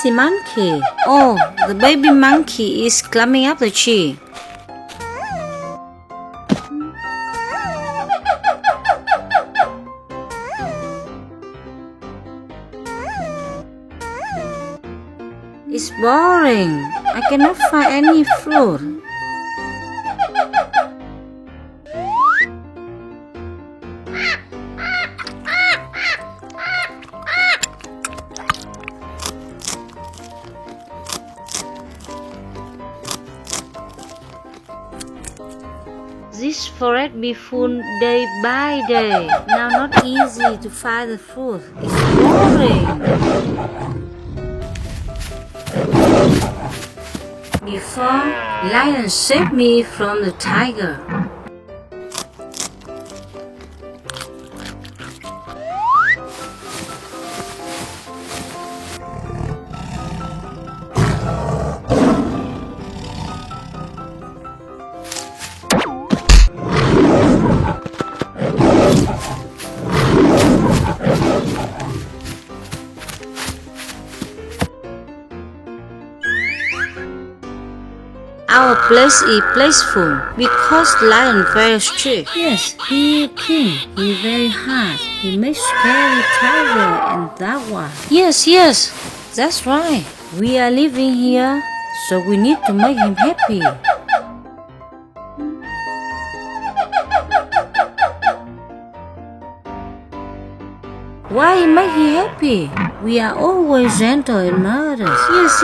see monkey. Oh, the baby monkey is climbing up the tree. It's boring. I cannot find any fruit. This forest be full day by day. Now not easy to find the fruit. It's boring. Before, lion saved me from the tiger. Our place is peaceful because lion very strict. Yes, he is king. He is very hard. He makes scary tiger and that one. Yes, that's right. We are living here, so we need to make him happy. Why make him happy? We are always gentle and modest. Yes,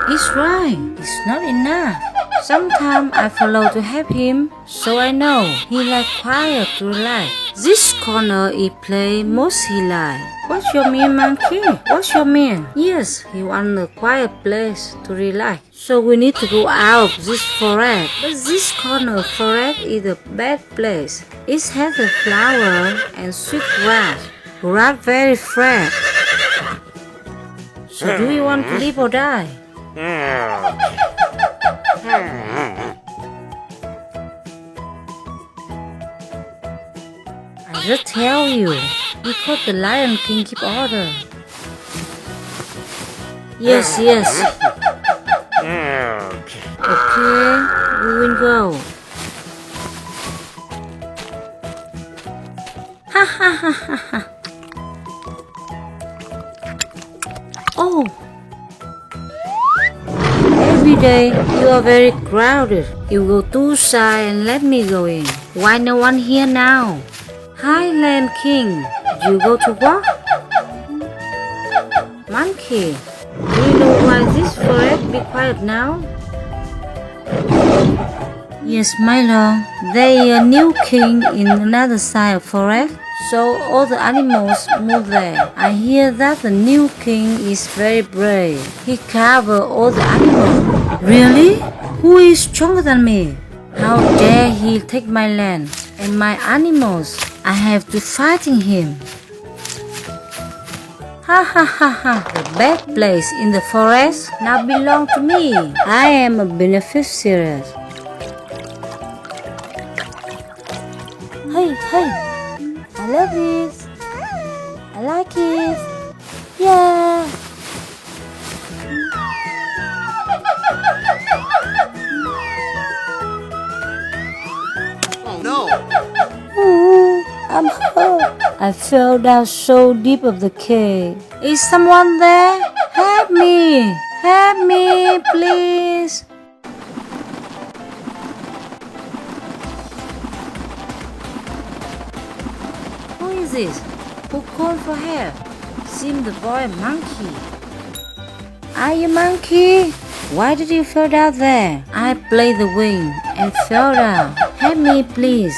it's right. It's not enough. Sometimes I follow to help him, so I know he like quiet to relax. This corner is play most he like. What's your mean, monkey? What's your mean? Yes, he want a quiet place to relax. So we need to go out of this forest. But this corner forest is a bad place. It has a flower and sweet grass. Grass very fresh. So do you want to live or die? I just tell you, because the Lion King keep order. Yes. Okay, we will go. Ha. Oh. Every day you are very crowded. You go too shy and let me go in. Why no one here now? Hi, Lion King. You go to walk? Monkey, do you know why this forest be quiet now? Yes, my lord. There is a new king in another side of forest, so all the animals move there. I hear that the new king is very brave. He cover all the animals. Really? Who is stronger than me? How dare he take my land and my animals? I have to fighting him. Ha. The bad place in the forest now belong to me. I am a beneficiary. Hey. I love this. I like it. Yeah. Oh no. Ooh, I'm hurt. I fell down so deep of the cave. Is someone there? Help me, please. Who is this? Who called for help? Seems the boy monkey. Are you monkey? Why did you fall down there? I played the wing and fell down. Help me, please.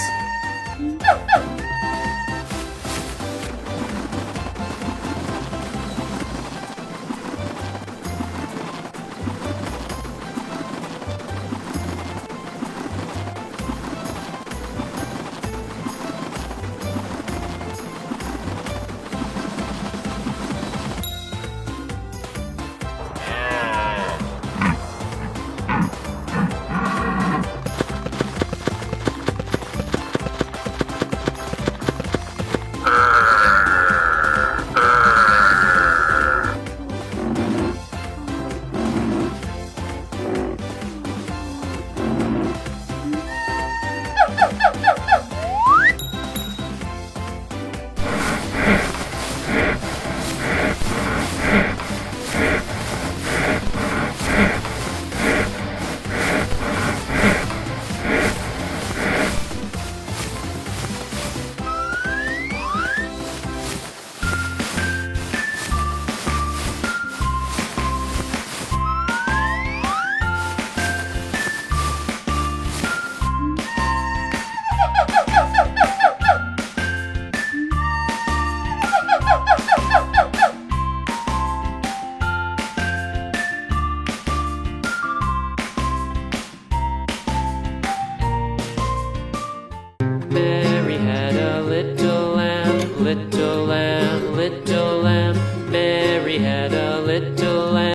little lamb.